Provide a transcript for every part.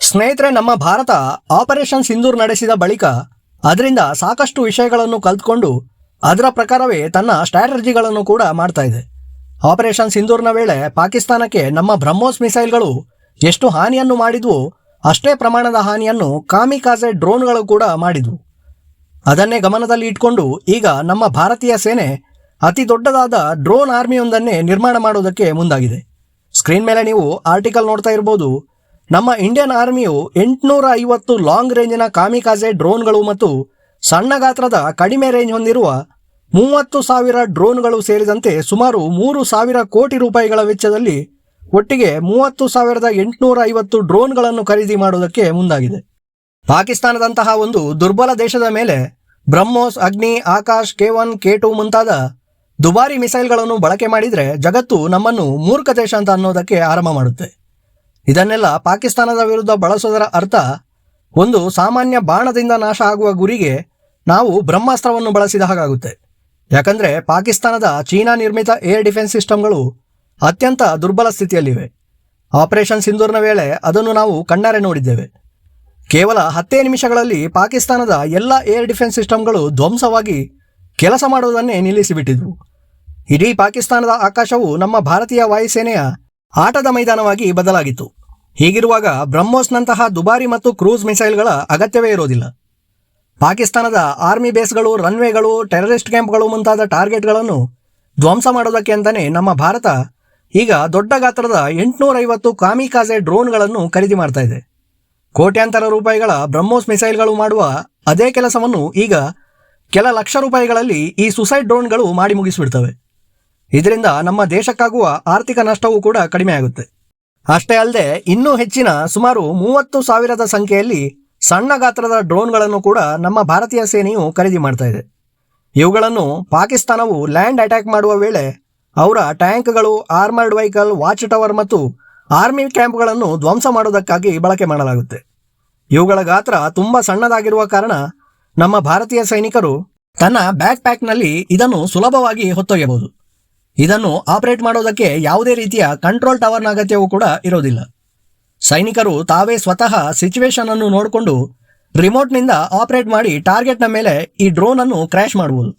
ಸ್ನೇಹಿತರೆ, ನಮ್ಮ ಭಾರತ ಆಪರೇಷನ್ ಸಿಂಧೂರ್ ನಡೆಸಿದ ಬಳಿಕ ಅದರಿಂದ ಸಾಕಷ್ಟು ವಿಷಯಗಳನ್ನು ಕಲ್ತ್ಕೊಂಡು ಅದರ ಪ್ರಕಾರವೇ ತನ್ನ ಸ್ಟ್ರಾಟಜಿಗಳನ್ನು ಕೂಡ ಮಾಡ್ತಾ ಇದೆ. ಆಪರೇಷನ್ ಸಿಂಧೂರ್ನ ವೇಳೆ ಪಾಕಿಸ್ತಾನಕ್ಕೆ ನಮ್ಮ ಬ್ರಹ್ಮೋಸ್ ಮಿಸೈಲ್ಗಳು ಎಷ್ಟು ಹಾನಿಯನ್ನು ಮಾಡಿದ್ವು, ಅಷ್ಟೇ ಪ್ರಮಾಣದ ಹಾನಿಯನ್ನು ಕಾಮಿಕಾಜೆ ಡ್ರೋನ್ಗಳು ಕೂಡ ಮಾಡಿದ್ವು. ಅದನ್ನೇ ಗಮನದಲ್ಲಿ ಇಟ್ಕೊಂಡು ಈಗ ನಮ್ಮ ಭಾರತೀಯ ಸೇನೆ ಅತಿ ದೊಡ್ಡದಾದ ಡ್ರೋನ್ ಆರ್ಮಿಯೊಂದನ್ನೇ ನಿರ್ಮಾಣ ಮಾಡುವುದಕ್ಕೆ ಮುಂದಾಗಿದೆ. ಸ್ಕ್ರೀನ್ ಮೇಲೆ ನೀವು ಆರ್ಟಿಕಲ್ ನೋಡ್ತಾ ಇರ್ಬೋದು. ನಮ್ಮ ಇಂಡಿಯನ್ ಆರ್ಮಿಯು 850 ಲಾಂಗ್ ರೇಂಜಿನ ಕಾಮಿಕಾಜೆ ಡ್ರೋನ್ಗಳು ಮತ್ತು ಸಣ್ಣ ಗಾತ್ರದ ಕಡಿಮೆ ರೇಂಜ್ ಹೊಂದಿರುವ 30,000 ಡ್ರೋನ್ಗಳು ಸೇರಿದಂತೆ ಸುಮಾರು 3,000 ಕೋಟಿ ರೂಪಾಯಿಗಳ ವೆಚ್ಚದಲ್ಲಿ ಒಟ್ಟಿಗೆ 30,850 ಡ್ರೋನ್ಗಳನ್ನು ಖರೀದಿ ಮಾಡುವುದಕ್ಕೆ ಮುಂದಾಗಿದೆ. ಪಾಕಿಸ್ತಾನದಂತಹ ಒಂದು ದುರ್ಬಲ ದೇಶದ ಮೇಲೆ ಬ್ರಹ್ಮೋಸ್, ಅಗ್ನಿ, ಆಕಾಶ್, K1, K2 ಮುಂತಾದ ದುಬಾರಿ ಮಿಸೈಲ್ಗಳನ್ನು ಬಳಕೆ ಮಾಡಿದರೆ ಜಗತ್ತು ನಮ್ಮನ್ನು ಮೂರ್ಖ ದೇಶ ಅಂತ ಅನ್ನೋದಕ್ಕೆ ಆರಂಭ ಮಾಡುತ್ತೆ. ಇದನ್ನೆಲ್ಲ ಪಾಕಿಸ್ತಾನದ ವಿರುದ್ಧ ಬಳಸೋದರ ಅರ್ಥ ಒಂದು ಸಾಮಾನ್ಯ ಬಾಣದಿಂದ ನಾಶ ಆಗುವ ಗುರಿಗೆ ನಾವು ಬ್ರಹ್ಮಾಸ್ತ್ರವನ್ನು ಬಳಸಿದ ಹಾಗಾಗುತ್ತೆ. ಯಾಕಂದರೆ ಪಾಕಿಸ್ತಾನದ ಚೀನಾ ನಿರ್ಮಿತ ಏರ್ ಡಿಫೆನ್ಸ್ ಸಿಸ್ಟಮ್ಗಳು ಅತ್ಯಂತ ದುರ್ಬಲ ಸ್ಥಿತಿಯಲ್ಲಿವೆ. ಆಪರೇಷನ್ ಸಿಂಧೂರ್ನ ವೇಳೆ ಅದನ್ನು ನಾವು ಕಣ್ಣಾರೆ ನೋಡಿದ್ದೇವೆ. ಕೇವಲ 10 ನಿಮಿಷಗಳಲ್ಲಿ ಪಾಕಿಸ್ತಾನದ ಎಲ್ಲ ಏರ್ ಡಿಫೆನ್ಸ್ ಸಿಸ್ಟಮ್ಗಳು ಧ್ವಂಸವಾಗಿ ಕೆಲಸ ಮಾಡುವುದನ್ನೇ ನಿಲ್ಲಿಸಿಬಿಟ್ಟಿದ್ವು. ಇಡೀ ಪಾಕಿಸ್ತಾನದ ಆಕಾಶವು ನಮ್ಮ ಭಾರತೀಯ ವಾಯುಸೇನೆಯ ಆಟದ ಮೈದಾನವಾಗಿ ಬದಲಾಗಿತ್ತು. ಹೀಗಿರುವಾಗ ಬ್ರಹ್ಮೋಸ್ನಂತಹ ದುಬಾರಿ ಮತ್ತು ಕ್ರೂಸ್ ಮಿಸೈಲ್ಗಳ ಅಗತ್ಯವೇ ಇರೋದಿಲ್ಲ. ಪಾಕಿಸ್ತಾನದ ಆರ್ಮಿ ಬೇಸ್ಗಳು, ರನ್ವೇಗಳು, ಟೆರರಿಸ್ಟ್ ಕ್ಯಾಂಪ್ಗಳು ಮುಂತಾದ ಟಾರ್ಗೆಟ್ಗಳನ್ನು ಧ್ವಂಸ ಮಾಡೋದಕ್ಕೆ ಅಂತಲೇ ನಮ್ಮ ಭಾರತ ಈಗ ದೊಡ್ಡ ಗಾತ್ರದ 850 ಕಾಮಿಕಾಜೆ ಡ್ರೋನ್ಗಳನ್ನು ಖರೀದಿ ಮಾಡ್ತಾ ಇದೆ. ಕೋಟ್ಯಾಂತರ ರೂಪಾಯಿಗಳ ಬ್ರಹ್ಮೋಸ್ ಮಿಸೈಲ್ಗಳು ಮಾಡುವ ಅದೇ ಕೆಲಸವನ್ನು ಈಗ ಕೆಲ ಲಕ್ಷ ರೂಪಾಯಿಗಳಲ್ಲಿ ಈ ಸುಸೈಡ್ ಡ್ರೋನ್ಗಳು ಮಾಡಿ ಮುಗಿಸಿಬಿಡ್ತವೆ. ಇದರಿಂದ ನಮ್ಮ ದೇಶಕ್ಕಾಗುವ ಆರ್ಥಿಕ ನಷ್ಟವೂ ಕೂಡ ಕಡಿಮೆ ಆಗುತ್ತೆ. ಅಷ್ಟೇ ಅಲ್ಲದೆ ಇನ್ನೂ ಹೆಚ್ಚಿನ ಸುಮಾರು 30,000 ಸಂಖ್ಯೆಯಲ್ಲಿ ಸಣ್ಣ ಗಾತ್ರದ ಡ್ರೋನ್ಗಳನ್ನು ಕೂಡ ನಮ್ಮ ಭಾರತೀಯ ಸೇನೆಯು ಖರೀದಿ ಮಾಡ್ತಾ ಇದೆ. ಇವುಗಳನ್ನು ಪಾಕಿಸ್ತಾನವು ಲ್ಯಾಂಡ್ ಅಟ್ಯಾಕ್ ಮಾಡುವ ವೇಳೆ ಅವರ ಟ್ಯಾಂಕ್ಗಳು, ಆರ್ಮರ್ಡ್ ವೆಹಿಕಲ್, ವಾಚ್ ಟವರ್ ಮತ್ತು ಆರ್ಮಿ ಕ್ಯಾಂಪ್ಗಳನ್ನು ಧ್ವಂಸ ಮಾಡೋದಕ್ಕಾಗಿ ಬಳಕೆ ಮಾಡಲಾಗುತ್ತೆ. ಇವುಗಳ ಗಾತ್ರ ತುಂಬ ಸಣ್ಣದಾಗಿರುವ ಕಾರಣ ನಮ್ಮ ಭಾರತೀಯ ಸೈನಿಕರು ತನ್ನ ಬ್ಯಾಕ್ ಪ್ಯಾಕ್ನಲ್ಲಿ ಇದನ್ನು ಸುಲಭವಾಗಿ ಹೊತ್ತೊಯ್ಯಬಹುದು. ಇದನ್ನು ಆಪರೇಟ್ ಮಾಡೋದಕ್ಕೆ ಯಾವುದೇ ರೀತಿಯ ಕಂಟ್ರೋಲ್ ಟವರ್ನ ಅಗತ್ಯವೂ ಕೂಡ ಇರೋದಿಲ್ಲ. ಸೈನಿಕರು ತಾವೇ ಸ್ವತಃ ಸಿಚುವೇಶನ್ ಅನ್ನು ನೋಡಿಕೊಂಡು ರಿಮೋಟ್ನಿಂದ ಆಪರೇಟ್ ಮಾಡಿ ಟಾರ್ಗೆಟ್ನ ಮೇಲೆ ಈ ಡ್ರೋನ್ ಅನ್ನು ಕ್ರ್ಯಾಶ್ ಮಾಡುವುದು.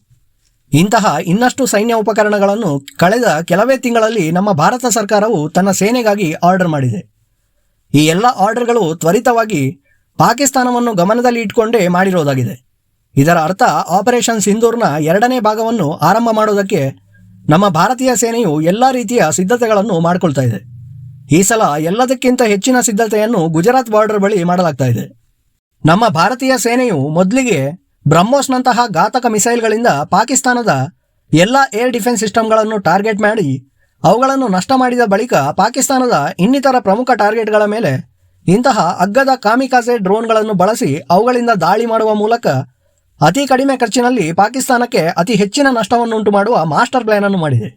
ಇಂತಹ ಇನ್ನಷ್ಟು ಸೈನ್ಯ ಉಪಕರಣಗಳನ್ನು ಕಳೆದ ಕೆಲವೇ ತಿಂಗಳಲ್ಲಿ ನಮ್ಮ ಭಾರತ ಸರ್ಕಾರವು ತನ್ನ ಸೇನೆಗಾಗಿ ಆರ್ಡರ್ ಮಾಡಿದೆ. ಈ ಎಲ್ಲ ಆರ್ಡರ್ಗಳು ತ್ವರಿತವಾಗಿ ಪಾಕಿಸ್ತಾನವನ್ನು ಗಮನದಲ್ಲಿ ಇಟ್ಕೊಂಡೇ ಮಾಡಿರೋದಾಗಿದೆ. ಇದರ ಅರ್ಥ ಆಪರೇಷನ್ ಸಿಂಧೂರ್ನ 2ನೇ ಭಾಗವನ್ನು ಆರಂಭ ಮಾಡೋದಕ್ಕೆ ನಮ್ಮ ಭಾರತೀಯ ಸೇನೆಯು ಎಲ್ಲ ರೀತಿಯ ಸಿದ್ಧತೆಗಳನ್ನು ಮಾಡಿಕೊಳ್ತಾ ಇದೆ. ಈ ಸಲ ಎಲ್ಲದಕ್ಕಿಂತ ಹೆಚ್ಚಿನ ಸಿದ್ಧತೆಯನ್ನು ಗುಜರಾತ್ ಬಾರ್ಡರ್ ಬಳಿ ಮಾಡಲಾಗ್ತಾ ಇದೆ. ನಮ್ಮ ಭಾರತೀಯ ಸೇನೆಯು ಮೊದಲಿಗೆ ಬ್ರಹ್ಮೋಸ್ನಂತಹ ಘಾತಕ ಮಿಸೈಲ್ಗಳಿಂದ ಪಾಕಿಸ್ತಾನದ ಎಲ್ಲ ಏರ್ ಡಿಫೆನ್ಸ್ ಸಿಸ್ಟಮ್ಗಳನ್ನು ಟಾರ್ಗೆಟ್ ಮಾಡಿ ಅವುಗಳನ್ನು ನಷ್ಟ ಮಾಡಿದ ಬಳಿಕ ಪಾಕಿಸ್ತಾನದ ಇನ್ನಿತರ ಪ್ರಮುಖ ಟಾರ್ಗೆಟ್ಗಳ ಮೇಲೆ ಇಂತಹ ಅಗ್ಗದ ಕಾಮಿಕಾಜೆ ಡ್ರೋನ್ಗಳನ್ನು ಬಳಸಿ ಅವುಗಳಿಂದ ದಾಳಿ ಮಾಡುವ ಮೂಲಕ ಅತಿ ಕಡಿಮೆ ಖರ್ಚಿನಲ್ಲಿ ಪಾಕಿಸ್ತಾನಕ್ಕೆ ಅತಿ ಹೆಚ್ಚಿನ ನಷ್ಟವನ್ನುಂಟು ಮಾಡುವ ಮಾಸ್ಟರ್ ಪ್ಲಾನ್ ಅನ್ನು ಮಾಡಿದೆ.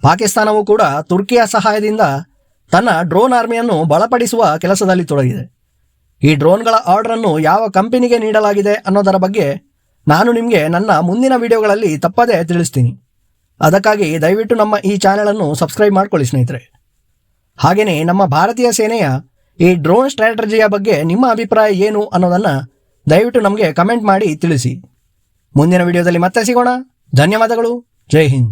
ಪಾಕಿಸ್ತಾನವು ಕೂಡ ತುರ್ಕಿಯ ಸಹಾಯದಿಂದ ತನ್ನ ಡ್ರೋನ್ ಆರ್ಮಿಯನ್ನು ಬಲಪಡಿಸುವ ಕೆಲಸದಲ್ಲಿ ತೊಡಗಿದೆ. ಈ ಡ್ರೋನ್ಗಳ ಆರ್ಡರನ್ನು ಯಾವ ಕಂಪನಿಗೆ ನೀಡಲಾಗಿದೆ ಅನ್ನೋದರ ಬಗ್ಗೆ ನಾನು ನಿಮಗೆ ನನ್ನ ಮುಂದಿನ ವಿಡಿಯೋಗಳಲ್ಲಿ ತಪ್ಪದೇ ತಿಳಿಸ್ತೀನಿ. ಅದಕ್ಕಾಗಿ ದಯವಿಟ್ಟು ನಮ್ಮ ಈ ಚಾನೆಲನ್ನು ಸಬ್ಸ್ಕ್ರೈಬ್ ಮಾಡ್ಕೊಳ್ಳಿ ಸ್ನೇಹಿತರೆ. ಹಾಗೆಯೇ ನಮ್ಮ ಭಾರತೀಯ ಸೇನೆಯ ಈ ಡ್ರೋನ್ ಸ್ಟ್ರಾಟಜಿಯ ಬಗ್ಗೆ ನಿಮ್ಮ ಅಭಿಪ್ರಾಯ ಏನು ಅನ್ನೋದನ್ನು ದಯವಿಟ್ಟು ನಮಗೆ ಕಮೆಂಟ್ ಮಾಡಿ ತಿಳಿಸಿ. ಮುಂದಿನ ವಿಡಿಯೋದಲ್ಲಿ ಮತ್ತೆ ಸಿಗೋಣ. ಧನ್ಯವಾದಗಳು. ಜೈ ಹಿಂದ್.